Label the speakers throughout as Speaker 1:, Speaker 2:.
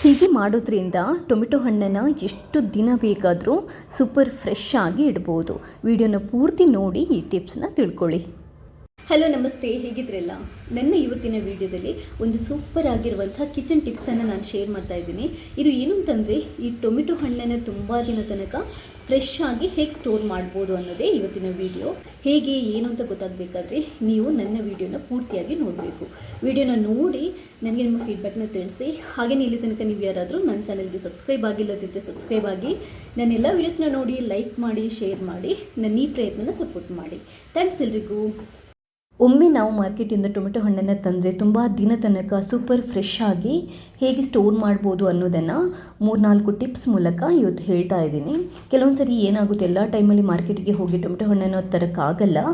Speaker 1: ಹೀಗೆ ಮಾಡೋದ್ರಿಂದ ಟೊಮೆಟೊ ಹಣ್ಣನ್ನು ಎಷ್ಟು ದಿನ ಬೇಕಾದರೂ ಸೂಪರ್ ಫ್ರೆಶ್ ಆಗಿ ಇಡ್ಬೋದು. ವಿಡಿಯೋನ ಪೂರ್ತಿ ನೋಡಿ ಈ ಟಿಪ್ಸ್ನ ತಿಳ್ಕೊಳ್ಳಿ. ಹಲೋ ನಮಸ್ತೆ, ಹೇಗಿದ್ರಲ್ಲ? ನನ್ನ ಇವತ್ತಿನ ವಿಡಿಯೋದಲ್ಲಿ ಒಂದು ಸೂಪರ್ ಆಗಿರುವಂಥ ಕಿಚನ್ ಟಿಪ್ಸನ್ನು ನಾನು ಶೇರ್ ಮಾಡ್ತಾ ಇದ್ದೀನಿ. ಇದು ಏನು ಅಂತಂದರೆ, ಈ ಟೊಮೆಟೊ ಹಣ್ಣನ್ನು ತುಂಬ ದಿನ ತನಕ ಫ್ರೆಶ್ ಆಗಿ ಹೇಗೆ ಸ್ಟೋರ್ ಮಾಡ್ಬೋದು ಅನ್ನೋದೇ ಇವತ್ತಿನ ವಿಡಿಯೋ. ಹೇಗೆ ಏನು ಅಂತ ಗೊತ್ತಾಗಬೇಕಾದ್ರೆ ನೀವು ನನ್ನ ವಿಡಿಯೋನ ಪೂರ್ತಿಯಾಗಿ ನೋಡಬೇಕು. ವಿಡಿಯೋನ ನೋಡಿ ನನಗೆ ನಿಮ್ಮ ಫೀಡ್ಬ್ಯಾಕ್ನ ತಿಳಿಸಿ. ಹಾಗೆಯೇ ಇಲ್ಲಿ ತನಕ ನೀವು ಯಾರಾದರೂ ನನ್ನ ಚಾನಲ್ಗೆ ಸಬ್ಸ್ಕ್ರೈಬ್ ಆಗಿಲ್ಲದಿದ್ದರೆ ಸಬ್ಸ್ಕ್ರೈಬ್ ಆಗಿ, ನನ್ನೆಲ್ಲ ವೀಡಿಯೋಸ್ನ ನೋಡಿ ಲೈಕ್ ಮಾಡಿ, ಶೇರ್ ಮಾಡಿ, ನನ್ನ ಈ ಪ್ರಯತ್ನನ ಸಪೋರ್ಟ್ ಮಾಡಿ. ಥ್ಯಾಂಕ್ಸ್ ಎಲ್ರಿಗೂ. ಒಮ್ಮೆ ನಾವು ಮಾರ್ಕೆಟಿಂದ ಟೊಮೆಟೊ ಹಣ್ಣನ್ನು ತಂದರೆ ತುಂಬ ದಿನ ತನಕ ಸೂಪರ್ ಫ್ರೆಶ್ ಆಗಿ ಹೇಗೆ ಸ್ಟೋರ್ ಮಾಡ್ಬೋದು ಅನ್ನೋದನ್ನು 3-4 ಟಿಪ್ಸ್ ಮೂಲಕ ಇವತ್ತು ಹೇಳ್ತಾ ಇದ್ದೀನಿ. ಕೆಲವೊಂದು ಸರಿ ಏನಾಗುತ್ತೆ, ಎಲ್ಲ ಟೈಮಲ್ಲಿ ಮಾರ್ಕೆಟಿಗೆ ಹೋಗಿ ಟೊಮೆಟೊ ಹಣ್ಣನ್ನು ತರೋಕ್ಕಾಗಲ್ಲ.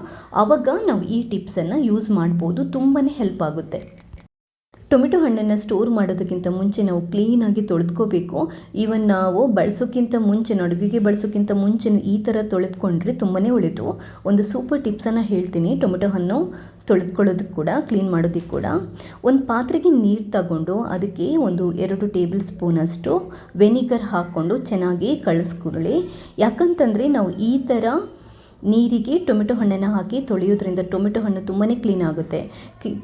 Speaker 1: ಆವಾಗ ನಾವು ಈ ಟಿಪ್ಸನ್ನು ಯೂಸ್ ಮಾಡ್ಬೋದು, ತುಂಬಾ ಹೆಲ್ಪ್ ಆಗುತ್ತೆ. ಟೊಮೆಟೊ ಹಣ್ಣನ್ನು ಸ್ಟೋರ್ ಮಾಡೋದಕ್ಕಿಂತ ಮುಂಚೆ ನಾವು ಕ್ಲೀನಾಗಿ ತೊಳೆದ್ಕೋಬೇಕು. ಈವನ್ ನಾವು ಬಳಸೋಕ್ಕಿಂತ ಮುಂಚೆ, ಅಡುಗೆಗೆ ಬಳಸೋಕ್ಕಿಂತ ಮುಂಚೆ ಈ ಥರ ತೊಳೆದುಕೊಂಡ್ರೆ ತುಂಬಾ ಒಳ್ಳೆಯದು. ಒಂದು ಸೂಪರ್ ಟಿಪ್ಸನ್ನು ಹೇಳ್ತೀನಿ. ಟೊಮೆಟೊ ಹಣ್ಣು ತೊಳೆದುಕೊಳ್ಳೋದಕ್ಕೆ ಕೂಡ, ಕ್ಲೀನ್ ಮಾಡೋದಕ್ಕೆ ಕೂಡ. ಒಂದು ಪಾತ್ರೆಗೆ ನೀರು ತಗೊಂಡು ಅದಕ್ಕೆ 1-2 ಟೇಬಲ್ ಸ್ಪೂನಷ್ಟು ವೆನಿಗರ್ ಹಾಕ್ಕೊಂಡು ಚೆನ್ನಾಗಿ ಕಳಿಸ್ಕೊಳ್ಳಿ. ಯಾಕಂತಂದರೆ ನಾವು ಈ ಥರ ನೀರಿಗೆ ಟೊಮೆಟೊ ಹಣ್ಣನ್ನು ಹಾಕಿ ತೊಳೆಯೋದ್ರಿಂದ ಟೊಮೆಟೊ ಹಣ್ಣು ತುಂಬಾ ಕ್ಲೀನ್ ಆಗುತ್ತೆ.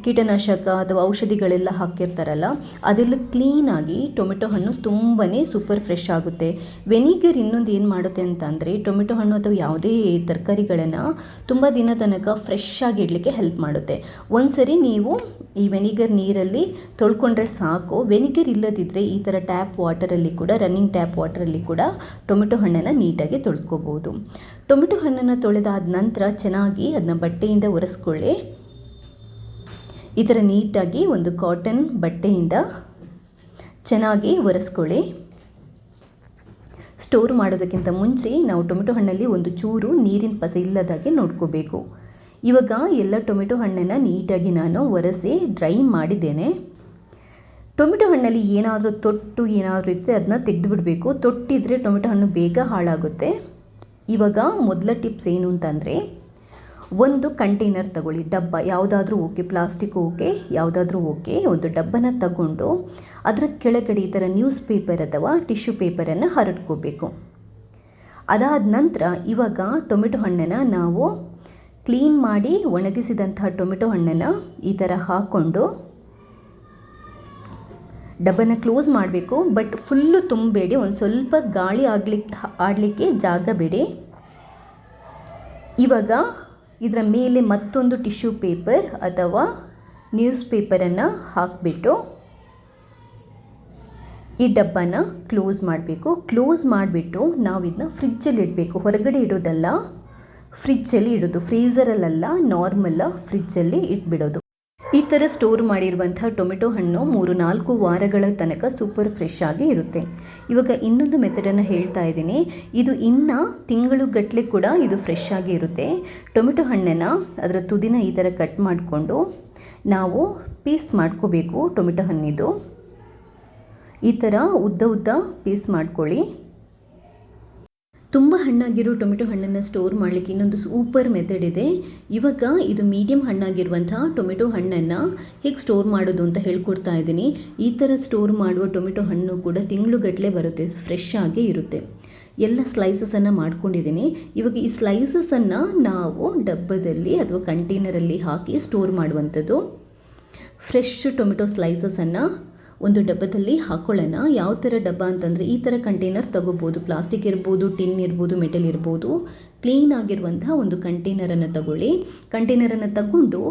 Speaker 1: ಕೀಟನಾಶಕ ಅಥವಾ ಔಷಧಿಗಳೆಲ್ಲ ಹಾಕಿರ್ತಾರಲ್ಲ, ಅದೆಲ್ಲ ಕ್ಲೀನಾಗಿ ಟೊಮೆಟೊ ಹಣ್ಣು ತುಂಬಾ ಸೂಪರ್ ಫ್ರೆಶ್ ಆಗುತ್ತೆ. ವೆನಿಗರ್ ಇನ್ನೊಂದು ಏನು ಮಾಡುತ್ತೆ ಅಂತಂದರೆ, ಟೊಮೆಟೊ ಹಣ್ಣು ಅಥವಾ ಯಾವುದೇ ತರಕಾರಿಗಳನ್ನು ತುಂಬ ದಿನ ತನಕ ಫ್ರೆಶ್ ಆಗಿ ಇಡಲಿಕ್ಕೆ ಹೆಲ್ಪ್ ಮಾಡುತ್ತೆ. ಒಂದು ಸರಿ ನೀವು ಈ ವೆನಿಗರ್ ನೀರಲ್ಲಿ ತೊಳ್ಕೊಂಡ್ರೆ ಸಾಕು. ವೆನಿಗರ್ ಇಲ್ಲದಿದ್ದರೆ ಈ ಥರ ಟ್ಯಾಪ್ ವಾಟರಲ್ಲಿ ಕೂಡ, ರನ್ನಿಂಗ್ ಟ್ಯಾಪ್ ವಾಟರಲ್ಲಿ ಕೂಡ ಟೊಮೆಟೊ ಹಣ್ಣನ್ನು ನೀಟಾಗಿ ತೊಳ್ಕೊಬೋದು. ಟೊಮೆಟೊ ಹಣ್ಣನ್ನು ತೊಳೆದಾದ ನಂತರ ಚೆನ್ನಾಗಿ ಅದನ್ನ ಬಟ್ಟೆಯಿಂದ ಒರೆಸ್ಕೊಳ್ಳಿ. ಈ ಥರ ನೀಟಾಗಿ ಒಂದು ಕಾಟನ್ ಬಟ್ಟೆಯಿಂದ ಚೆನ್ನಾಗಿ ಒರೆಸ್ಕೊಳ್ಳಿ. ಸ್ಟೋರ್ ಮಾಡೋದಕ್ಕಿಂತ ಮುಂಚೆ ನಾವು ಟೊಮೆಟೊ ಹಣ್ಣಲ್ಲಿ ಒಂದು ಚೂರು ನೀರಿನ ಪಸೆ ಇಲ್ಲದಾಗೆ ನೋಡ್ಕೋಬೇಕು. ಇವಾಗ ಎಲ್ಲ ಟೊಮೆಟೊ ಹಣ್ಣನ್ನು ನೀಟಾಗಿ ನಾನು ಒರೆಸಿ ಡ್ರೈ ಮಾಡಿದ್ದೇನೆ. ಟೊಮೆಟೊ ಹಣ್ಣಲ್ಲಿ ಏನಾದರೂ ತೊಟ್ಟು ಏನಾದರೂ ಇದ್ದರೆ ಅದನ್ನ ತೆಗೆದುಬಿಡಬೇಕು. ತೊಟ್ಟಿದ್ರೆ ಟೊಮೆಟೊ ಹಣ್ಣು ಬೇಗ ಹಾಳಾಗುತ್ತೆ. ಇವಾಗ ಮೊದಲ ಟಿಪ್ಸ್ ಏನು ಅಂತಂದರೆ, ಒಂದು ಕಂಟೈನರ್ ತಗೊಳ್ಳಿ, ಡಬ್ಬ ಯಾವುದಾದ್ರೂ ಓಕೆ, ಪ್ಲಾಸ್ಟಿಕ್ ಓಕೆ, ಯಾವುದಾದ್ರೂ ಓಕೆ. ಒಂದು ಡಬ್ಬನ ತಗೊಂಡು ಅದರ ಕೆಳಗಡೆ ಈ ಥರ ನ್ಯೂಸ್ ಪೇಪರ್ ಅಥವಾ ಟಿಶ್ಯೂ ಪೇಪರನ್ನು ಹರಡ್ಕೋಬೇಕು. ಅದಾದ ನಂತರ ಇವಾಗ ಟೊಮೆಟೊ ಹಣ್ಣನ್ನು ನಾವು ಕ್ಲೀನ್ ಮಾಡಿ ಒಣಗಿಸಿದಂತಹ ಟೊಮೆಟೊ ಹಣ್ಣನ್ನು ಈ ಥರ ಹಾಕ್ಕೊಂಡು ಡಬ್ಬನ ಕ್ಲೋಸ್ ಮಾಡಬೇಕು. ಬಟ್ ಫುಲ್ಲು ತುಂಬಬೇಡಿ, ಒಂದು ಸ್ವಲ್ಪ ಗಾಳಿ ಆಡಲಿಕ್ಕೆ ಜಾಗ ಬಿಡಿ. ಇವಾಗ ಇದರ ಮೇಲೆ ಮತ್ತೊಂದು ಟಿಶ್ಯೂ ಪೇಪರ್ ಅಥವಾ ನ್ಯೂಸ್ ಪೇಪರನ್ನು ಹಾಕಿಬಿಟ್ಟು ಈ ಡಬ್ಬನ ಕ್ಲೋಸ್ ಮಾಡಬೇಕು. ಕ್ಲೋಸ್ ಮಾಡಿಬಿಟ್ಟು ನಾವು ಇದನ್ನ ಫ್ರಿಜ್ಜಲ್ಲಿ ಇಡಬೇಕು. ಹೊರಗಡೆ ಇಡೋದಲ್ಲ, ಫ್ರಿಜ್ಜಲ್ಲಿ ಇಡೋದು. ಫ್ರೀಝರಲ್ಲ, ನಾರ್ಮಲ್ಲ ಫ್ರಿಜ್ಜಲ್ಲಿ ಇಟ್ಬಿಡೋದು. ಈ ಥರ ಸ್ಟೋರ್ ಮಾಡಿರುವಂಥ ಟೊಮೆಟೊ ಹಣ್ಣು 3-4 ವಾರಗಳ ತನಕ ಸೂಪರ್ ಫ್ರೆಶ್ ಆಗಿ ಇರುತ್ತೆ. ಇವಾಗ ಇನ್ನೊಂದು ಮೆಥಡನ್ನು ಹೇಳ್ತಾ ಇದ್ದೀನಿ. ಇದು ಇನ್ನು ತಿಂಗಳುಗಟ್ಟಲೆ ಕೂಡ ಇದು ಫ್ರೆಶ್ ಆಗಿ ಇರುತ್ತೆ. ಟೊಮೆಟೊ ಹಣ್ಣನ್ನು ಅದರ ತುದಿನ ಈ ಥರ ಕಟ್ ಮಾಡಿಕೊಂಡು ನಾವು ಪೀಸ್ ಮಾಡ್ಕೋಬೇಕು. ಟೊಮೆಟೊ ಹಣ್ಣಿದು ಈ ಥರ ಉದ್ದ ಪೀಸ್ ಮಾಡ್ಕೊಳ್ಳಿ. ತುಂಬ ಹಣ್ಣಾಗಿರೋ ಟೊಮೆಟೊ ಹಣ್ಣನ್ನು ಸ್ಟೋರ್ ಮಾಡಲಿಕ್ಕೆ ಇನ್ನೊಂದು ಸೂಪರ್ ಮೆಥಡ್ ಇದೆ. ಇವಾಗ ಇದು ಮೀಡಿಯಮ್ ಹಣ್ಣಾಗಿರುವಂಥ ಟೊಮೆಟೊ ಹಣ್ಣನ್ನು ಹೇಗೆ ಸ್ಟೋರ್ ಮಾಡೋದು ಅಂತ ಹೇಳ್ಕೊಡ್ತಾ ಇದ್ದೀನಿ. ಈ ಥರ ಸ್ಟೋರ್ ಮಾಡುವ ಟೊಮೆಟೊ ಹಣ್ಣು ಕೂಡ ತಿಂಗಳುಗಟ್ಟಲೆ ಬರುತ್ತೆ, ಫ್ರೆಶ್ ಆಗೇ ಇರುತ್ತೆ. ಎಲ್ಲ ಸ್ಲೈಸಸನ್ನು ಮಾಡ್ಕೊಂಡಿದ್ದೀನಿ. ಇವಾಗ ಈ ಸ್ಲೈಸಸನ್ನು ನಾವು ಡಬ್ಬದಲ್ಲಿ ಅಥವಾ ಕಂಟೈನರಲ್ಲಿ ಹಾಕಿ ಸ್ಟೋರ್ ಮಾಡುವಂಥದ್ದು. ಫ್ರೆಶ್ ಟೊಮೆಟೊ ಸ್ಲೈಸಸನ್ನು ಒಂದು ಡಬ್ಬದಲ್ಲಿ ಹಾಕ್ಕೊಳ್ಳೋಣ. ಯಾವ ಥರ ಡಬ್ಬ ಅಂತಂದರೆ, ಈ ಥರ ಕಂಟೈನರ್ ತಗೋಬೋದು. ಪ್ಲಾಸ್ಟಿಕ್ ಇರ್ಬೋದು, ಟಿನ್ ಇರ್ಬೋದು, ಮೆಟಲ್ ಇರ್ಬೋದು. ಕ್ಲೀನ್ ಆಗಿರುವಂಥ ಒಂದು ಕಂಟೈನರನ್ನು ತಗೊಳ್ಳಿ. ಕಂಟೈನರನ್ನು ತಗೊಂಡು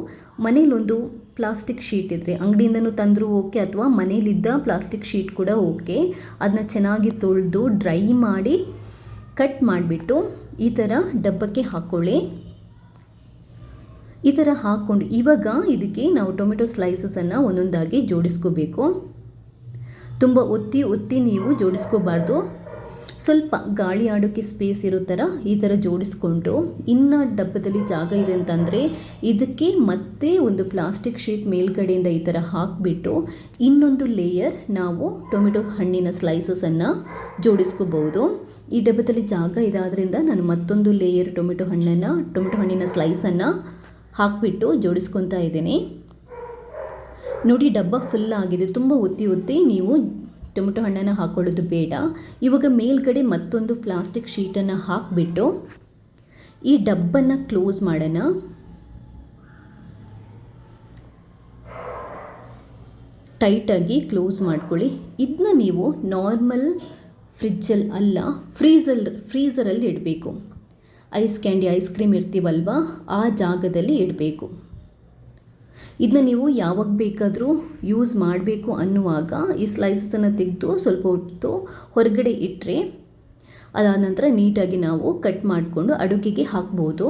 Speaker 1: ಮನೇಲೊಂದು ಪ್ಲಾಸ್ಟಿಕ್ ಶೀಟ್ ಇದ್ದರೆ, ಅಂಗಡಿಯಿಂದನೂ ತಂದರೂ ಓಕೆ, ಅಥವಾ ಮನೇಲಿದ್ದ ಪ್ಲಾಸ್ಟಿಕ್ ಶೀಟ್ ಕೂಡ ಓಕೆ. ಅದನ್ನ ಚೆನ್ನಾಗಿ ತೊಳೆದು ಡ್ರೈ ಮಾಡಿ ಕಟ್ ಮಾಡಿಬಿಟ್ಟು ಈ ಥರ ಡಬ್ಬಕ್ಕೆ ಹಾಕ್ಕೊಳ್ಳಿ. ಈ ಥರ ಹಾಕ್ಕೊಂಡು ಇವಾಗ ಇದಕ್ಕೆ ನಾವು ಟೊಮೆಟೊ ಸ್ಲೈಸಸನ್ನು ಒಂದೊಂದಾಗಿ ಜೋಡಿಸ್ಕೋಬೇಕು. ತುಂಬ ಒತ್ತಿ ನೀವು ಜೋಡಿಸ್ಕೋಬಾರ್ದು. ಸ್ವಲ್ಪ ಗಾಳಿ ಆಡೋಕ್ಕೆ ಸ್ಪೇಸ್ ಇರೋ ಥರ ಈ ಥರ ಜೋಡಿಸ್ಕೊಂಡು, ಇನ್ನು ಡಬ್ಬದಲ್ಲಿ ಜಾಗ ಇದೆ ಅಂತಂದರೆ ಇದಕ್ಕೆ ಮತ್ತೆ ಒಂದು ಪ್ಲಾಸ್ಟಿಕ್ ಶೀಟ್ ಮೇಲ್ಗಡೆಯಿಂದ ಈ ಥರ ಹಾಕಿಬಿಟ್ಟು ಇನ್ನೊಂದು ಲೇಯರ್ ನಾವು ಟೊಮೆಟೊ ಹಣ್ಣಿನ ಸ್ಲೈಸಸನ್ನು ಜೋಡಿಸ್ಕೋಬಹುದು. ಈ ಡಬ್ಬದಲ್ಲಿ ಜಾಗ ಇದಾದ್ರಿಂದ ನಾನು ಮತ್ತೊಂದು ಲೇಯರ್ ಟೊಮೆಟೊ ಹಣ್ಣಿನ ಸ್ಲೈಸನ್ನು ಹಾಕಿಬಿಟ್ಟು ಜೋಡಿಸ್ಕೊತಾ ಇದ್ದೀನಿ. ನೋಡಿ, ಡಬ್ಬ ಫುಲ್ ಆಗಿದೆ. ತುಂಬ ಒತ್ತಿ ನೀವು ಟೊಮೆಟೊ ಹಣ್ಣನ್ನು ಹಾಕೊಳ್ಳೋದು ಬೇಡ. ಇವಾಗ ಮೇಲ್ಗಡೆ ಮತ್ತೊಂದು ಪ್ಲಾಸ್ಟಿಕ್ ಶೀಟನ್ನು ಹಾಕಿಬಿಟ್ಟು ಈ ಡಬ್ಬನ್ನು ಕ್ಲೋಸ್ ಮಾಡೋಣ. ಟೈಟಾಗಿ ಕ್ಲೋಸ್ ಮಾಡ್ಕೊಳ್ಳಿ. ಇದನ್ನ ನೀವು ನಾರ್ಮಲ್ ಫ್ರಿಜ್ಜಲ್ಲಿ ಅಲ್ಲ, ಫ್ರೀಝರಲ್ಲಿ ಇಡಬೇಕು. ಐಸ್ ಕ್ಯಾಂಡಿ, ಐಸ್ ಕ್ರೀಮ್ ಇರ್ತೀವಲ್ವ, ಆ ಜಾಗದಲ್ಲಿ ಇಡಬೇಕು. ಇದನ್ನ ನೀವು ಯಾವಾಗ ಬೇಕಾದರೂ ಯೂಸ್ ಮಾಡಬೇಕು ಅನ್ನುವಾಗ ಈ ಸ್ಲೈಸನ್ನು ತೆಗೆದು ಸ್ವಲ್ಪ ಹೊತ್ತು ಹೊರಗಡೆ ಇಟ್ಟರೆ ಅದಾದ ನಂತರ ನೀಟಾಗಿ ನಾವು ಕಟ್ ಮಾಡಿಕೊಂಡು ಅಡುಗೆಗೆ ಹಾಕ್ಬೋದು.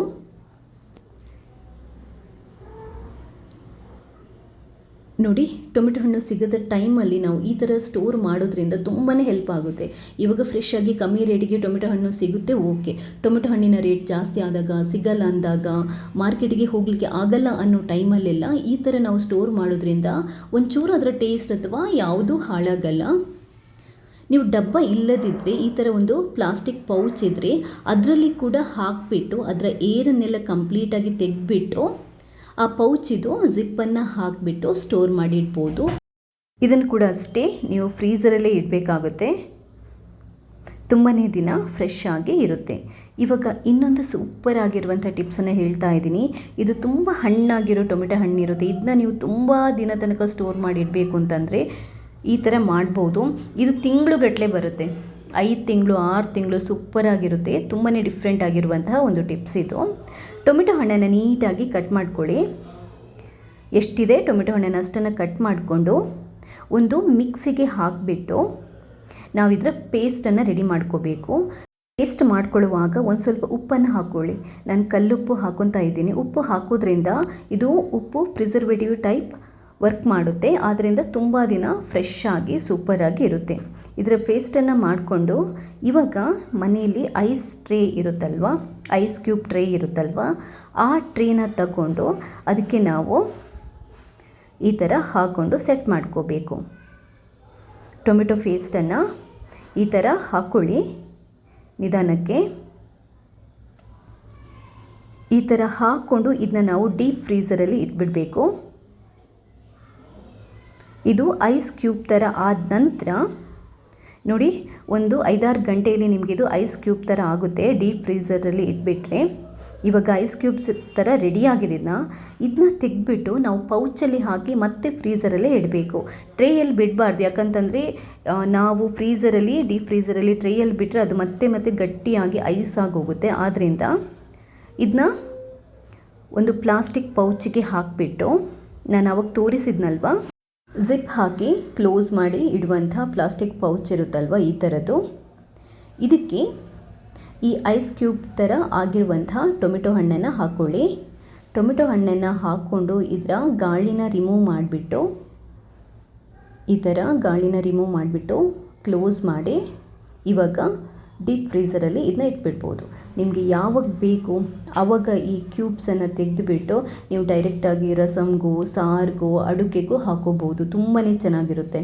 Speaker 1: ನೋಡಿ, ಟೊಮೆಟೊ ಹಣ್ಣು ಸಿಗದ ಟೈಮಲ್ಲಿ ನಾವು ಈ ಥರ ಸ್ಟೋರ್ ಮಾಡೋದ್ರಿಂದ ತುಂಬಾ ಹೆಲ್ಪ್ ಆಗುತ್ತೆ. ಇವಾಗ ಫ್ರೆಶ್ ಆಗಿ ಕಮ್ಮಿ ರೇಟಿಗೆ ಟೊಮೆಟೊ ಹಣ್ಣು ಸಿಗುತ್ತೆ, ಓಕೆ. ಟೊಮೆಟೊ ಹಣ್ಣಿನ ರೇಟ್ ಜಾಸ್ತಿ ಆದಾಗ, ಸಿಗಲ್ಲ ಅಂದಾಗ, ಮಾರ್ಕೆಟಿಗೆ ಹೋಗಲಿಕ್ಕೆ ಆಗಲ್ಲ ಅನ್ನೋ ಟೈಮಲ್ಲೆಲ್ಲ ಈ ಥರ ನಾವು ಸ್ಟೋರ್ ಮಾಡೋದ್ರಿಂದ ಒಂಚೂರು ಅದರ ಟೇಸ್ಟ್ ಅಥವಾ ಯಾವುದೂ ಹಾಳಾಗಲ್ಲ. ನೀವು ಡಬ್ಬ ಇಲ್ಲದಿದ್ದರೆ ಈ ಥರ ಒಂದು ಪ್ಲಾಸ್ಟಿಕ್ ಪೌಚ್ ಇದ್ದರೆ ಅದರಲ್ಲಿ ಕೂಡ ಹಾಕಿಬಿಟ್ಟು ಅದರ ಏರನ್ನೆಲ್ಲ ಕಂಪ್ಲೀಟಾಗಿ ತೆಗೆದುಬಿಟ್ಟು ಆ ಪೌಚಿದು ಜಿಪ್ಪನ್ನು ಹಾಕಿಬಿಟ್ಟು ಸ್ಟೋರ್ ಮಾಡಿ ಇಡ್ಬೋದು. ಇದನ್ನು ಕೂಡ ಅಷ್ಟೇ ನೀವು ಫ್ರೀಝರಲ್ಲೇ ಇಡಬೇಕಾಗುತ್ತೆ. ತುಂಬಾ ದಿನ ಫ್ರೆಶ್ ಆಗಿ ಇರುತ್ತೆ. ಇವಾಗ ಇನ್ನೊಂದು ಸೂಪರ್ ಆಗಿರುವಂಥ ಟಿಪ್ಸನ್ನು ಹೇಳ್ತಾ ಇದ್ದೀನಿ. ಇದು ತುಂಬ ಹಣ್ಣಾಗಿರೋ ಟೊಮೆಟೊ ಹಣ್ಣಿರುತ್ತೆ. ಇದನ್ನ ನೀವು ತುಂಬ ದಿನ ತನಕ ಸ್ಟೋರ್ ಮಾಡಿ ಇಡಬೇಕು ಅಂತಂದರೆ ಈ ಥರ ಮಾಡ್ಬೋದು. ಇದು ತಿಂಗಳುಗಟ್ಟಲೆ ಬರುತ್ತೆ, 5 ತಿಂಗಳು 6 ತಿಂಗಳು ಸೂಪರಾಗಿರುತ್ತೆ. ತುಂಬಾ ಡಿಫ್ರೆಂಟ್ ಆಗಿರುವಂತಹ ಒಂದು ಟಿಪ್ಸ್ ಇದು. ಟೊಮೆಟೊ ಹಣ್ಣನ್ನು ನೀಟಾಗಿ ಕಟ್ ಮಾಡ್ಕೊಳ್ಳಿ. ಎಷ್ಟಿದೆ ಟೊಮೆಟೊ ಹಣ್ಣನ್ನು ಅಷ್ಟನ್ನು ಕಟ್ ಮಾಡಿಕೊಂಡು ಒಂದು ಮಿಕ್ಸಿಗೆ ಹಾಕಿಬಿಟ್ಟು ನಾವು ಇದರ ಪೇಸ್ಟನ್ನು ರೆಡಿ ಮಾಡ್ಕೋಬೇಕು. ಪೇಸ್ಟ್ ಮಾಡ್ಕೊಳ್ಳುವಾಗ ಒಂದು ಸ್ವಲ್ಪ ಉಪ್ಪನ್ನು ಹಾಕ್ಕೊಳ್ಳಿ. ನಾನು ಕಲ್ಲುಪ್ಪು ಹಾಕೊತಾ ಇದ್ದೀನಿ. ಉಪ್ಪು ಹಾಕೋದ್ರಿಂದ ಇದು ಉಪ್ಪು ಪ್ರಿಸರ್ವೇಟಿವ್ ಟೈಪ್ ವರ್ಕ್ ಮಾಡುತ್ತೆ. ಆದ್ದರಿಂದ ತುಂಬ ದಿನ ಫ್ರೆಶ್ ಆಗಿ ಸೂಪರಾಗಿ ಇರುತ್ತೆ. ಇದರ ಪೇಸ್ಟನ್ನು ಮಾಡಿಕೊಂಡು ಇವಾಗ ಮನೆಯಲ್ಲಿ ಐಸ್ ಟ್ರೇ ಇರುತ್ತಲ್ವ, ಐಸ್ ಕ್ಯೂಬ್ ಟ್ರೇ ಇರುತ್ತಲ್ವ, ಆ ಟ್ರೇನ ತಗೊಂಡು ಅದಕ್ಕೆ ನಾವು ಈ ಥರ ಹಾಕ್ಕೊಂಡು ಸೆಟ್ ಮಾಡ್ಕೋಬೇಕು. ಟೊಮೆಟೊ ಪೇಸ್ಟನ್ನು ಈ ಥರ ಹಾಕ್ಕೊಳ್ಳಿ ನಿಧಾನಕ್ಕೆ. ಈ ಥರ ಹಾಕ್ಕೊಂಡು ಇದನ್ನ ನಾವು ಡೀಪ್ ಫ್ರೀಝರಲ್ಲಿ ಇಟ್ಬಿಡಬೇಕು. ಇದು ಐಸ್ ಕ್ಯೂಬ್ ಥರ ಆದ ನಂತರ ನೋಡಿ, ಒಂದು 5-6 ಗಂಟೆಯಲ್ಲಿ ನಿಮಗಿದು ಐಸ್ ಕ್ಯೂಬ್ ಥರ ಆಗುತ್ತೆ ಡೀಪ್ ಫ್ರೀಝರಲ್ಲಿ ಇಟ್ಬಿಟ್ರೆ. ಇವಾಗ ಐಸ್ ಕ್ಯೂಬ್ಸ್ ಥರ ರೆಡಿಯಾಗಿದ್ದನ್ನ ಇದನ್ನ ತೆಗೆದ್ಬಿಟ್ಟು ನಾವು ಪೌಚಲ್ಲಿ ಹಾಕಿ ಮತ್ತೆ ಫ್ರೀಝರಲ್ಲೇ ಇಡಬೇಕು. ಟ್ರೇಯಲ್ಲಿ ಬಿಡಬಾರ್ದು. ಯಾಕಂತಂದರೆ ನಾವು ಫ್ರೀಝರಲ್ಲಿ, ಡೀಪ್ ಫ್ರೀಝರಲ್ಲಿ ಟ್ರೇಯಲ್ಲಿ ಬಿಟ್ಟರೆ ಅದು ಮತ್ತೆ ಗಟ್ಟಿಯಾಗಿ ಐಸ್ ಆಗೋಗುತ್ತೆ. ಆದ್ದರಿಂದ ಇದನ್ನ ಒಂದು ಪ್ಲಾಸ್ಟಿಕ್ ಪೌಚಿಗೆ ಹಾಕಿಬಿಟ್ಟು ನಾನು ಅವಾಗ ತೋರಿಸಿದ್ನಲ್ವ, ಜಿಪ್ ಹಾಕಿ ಕ್ಲೋಸ್ ಮಾಡಿ ಇಡುವಂಥ ಪ್ಲಾಸ್ಟಿಕ್ ಪೌಚ್ ಇರುತ್ತಲ್ವ, ಈ ಥರದ್ದು. ಇದಕ್ಕೆ ಈ ಐಸ್ ಕ್ಯೂಬ್ ಥರ ಆಗಿರುವಂಥ ಟೊಮೆಟೊ ಹಣ್ಣನ್ನು ಹಾಕ್ಕೊಳ್ಳಿ. ಟೊಮೆಟೊ ಹಣ್ಣನ್ನು ಹಾಕ್ಕೊಂಡು ಇದರ ಗಾಳಿನ ರಿಮೂವ್ ಮಾಡಿಬಿಟ್ಟು ಈ ಥರ ಗಾಳಿನ ರಿಮೂವ್ ಮಾಡಿಬಿಟ್ಟು ಕ್ಲೋಸ್ ಮಾಡಿ ಇವಾಗ ಡೀಪ್ ಫ್ರೀಝರಲ್ಲಿ ಇದನ್ನ ಇಟ್ಬಿಡ್ಬೋದು. ನಿಮಗೆ ಯಾವಾಗ ಬೇಕು ಆವಾಗ ಈ ಕ್ಯೂಬ್ಸನ್ನು ತೆಗೆದುಬಿಟ್ಟು ನೀವು ಡೈರೆಕ್ಟಾಗಿ ರಸಮ್ಗೂ, ಸಾರಿಗೂ, ಅಡುಗೆಗೂ ಹಾಕೋಬೋದು. ತುಂಬಾ ಚೆನ್ನಾಗಿರುತ್ತೆ.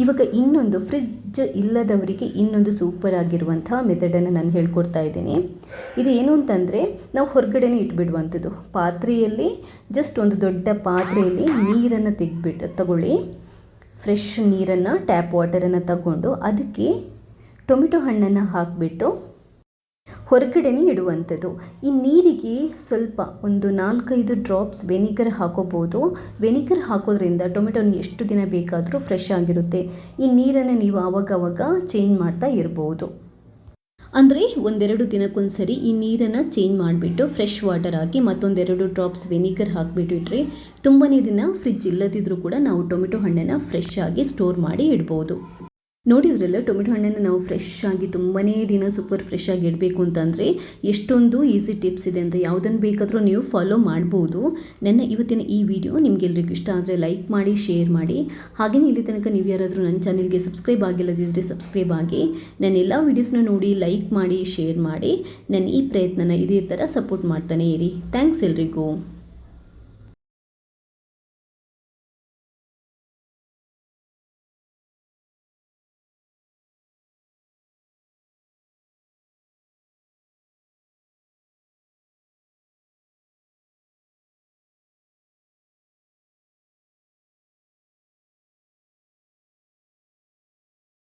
Speaker 1: ಇವಾಗ ಇನ್ನೊಂದು ಫ್ರಿಡ್ಜ್ ಇಲ್ಲದವರಿಗೆ ಇನ್ನೊಂದು ಸೂಪರ್ ಆಗಿರುವಂಥ ಮೆಥಡನ್ನು ನಾನು ಹೇಳ್ಕೊಡ್ತಾ ಇದ್ದೀನಿ. ಇದು ಏನು ಅಂತಂದರೆ ನಾವು ಹೊರಗಡೆನೇ ಇಟ್ಬಿಡುವಂಥದ್ದು. ಪಾತ್ರೆಯಲ್ಲಿ ಜಸ್ಟ್ ಒಂದು ದೊಡ್ಡ ಪಾತ್ರೆಯಲ್ಲಿ ನೀರನ್ನು ತಗೊಳ್ಳಿ. ಫ್ರೆಶ್ ನೀರನ್ನು, ಟ್ಯಾಪ್ ವಾಟರನ್ನು ತಗೊಂಡು ಅದಕ್ಕೆ ಟೊಮೆಟೊ ಹಣ್ಣನ್ನು ಹಾಕಿಬಿಟ್ಟು ಹೊರಗಡೆನೇ ಇಡುವಂಥದ್ದು. ಈ ನೀರಿಗೆ ಸ್ವಲ್ಪ ಒಂದು 4-5 ಡ್ರಾಪ್ಸ್ ವೆನಿಗರ್ ಹಾಕೋಬೋದು. ವೆನಿಗರ್ ಹಾಕೋದ್ರಿಂದ ಟೊಮೆಟೊ ಎಷ್ಟು ದಿನ ಬೇಕಾದರೂ ಫ್ರೆಶ್ ಆಗಿರುತ್ತೆ. ಈ ನೀರನ್ನು ನೀವು ಆವಾಗವಾಗ ಚೇಂಜ್ ಮಾಡ್ತಾ ಇರ್ಬೋದು. ಅಂದರೆ 1-2 ದಿನಕ್ಕೊಂದ್ಸರಿ ಈ ನೀರನ್ನು ಚೇಂಜ್ ಮಾಡಿಬಿಟ್ಟು ಫ್ರೆಶ್ ವಾಟರ್ ಹಾಕಿ ಮತ್ತೊಂದೆರಡು ಡ್ರಾಪ್ಸ್ ವೆನಿಗರ್ ಹಾಕಿಬಿಟ್ಟಿಟ್ರೆ ತುಂಬಾ ದಿನ ಫ್ರಿಡ್ಜ್ ಇಲ್ಲದಿದ್ದರೂ ಕೂಡ ನಾವು ಟೊಮೆಟೊ ಹಣ್ಣನ್ನು ಫ್ರೆಶ್ ಆಗಿ ಸ್ಟೋರ್ ಮಾಡಿ ಇಡ್ಬೋದು. ನೋಡಿದ್ರಲ್ಲ, ಟೊಮೆಟೊ ಹಣ್ಣನ್ನು ನಾವು ಫ್ರೆಶ್ ಆಗಿ ತುಂಬಾ ದಿನ ಸೂಪರ್ ಫ್ರೆಶ್ ಆಗಿ ಇಡಬೇಕು ಅಂತಂದರೆ ಎಷ್ಟೊಂದು ಈಸಿ ಟಿಪ್ಸ್ ಇದೆ ಅಂತ. ಯಾವುದನ್ನು ಬೇಕಾದರೂ ನೀವು ಫಾಲೋ ಮಾಡ್ಬೋದು. ನನ್ನ ಇವತ್ತಿನ ಈ ವಿಡಿಯೋ ನಿಮಗೆಲ್ಲರಿಗೂ ಇಷ್ಟ ಆದರೆ ಲೈಕ್ ಮಾಡಿ, ಶೇರ್ ಮಾಡಿ. ಹಾಗೆಯೇ ಇಲ್ಲಿ ತನಕ ನೀವು ಯಾರಾದರೂ ನನ್ನ ಚಾನೆಲ್ಗೆ ಸಬ್ಸ್ಕ್ರೈಬ್ ಆಗಿಲ್ಲದಿದ್ದರೆ ಸಬ್ಸ್ಕ್ರೈಬ್ ಆಗಿ ನನ್ನ ಎಲ್ಲ ವೀಡಿಯೋಸ್ನ ನೋಡಿ ಲೈಕ್ ಮಾಡಿ, ಶೇರ್ ಮಾಡಿ. ನನ್ನ ಈ ಪ್ರಯತ್ನನ ಇದೇ ಥರ ಸಪೋರ್ಟ್ ಮಾಡ್ತಾನೆ ಇರಿ. ಥ್ಯಾಂಕ್ಸ್ ಎಲ್ರಿಗೂ.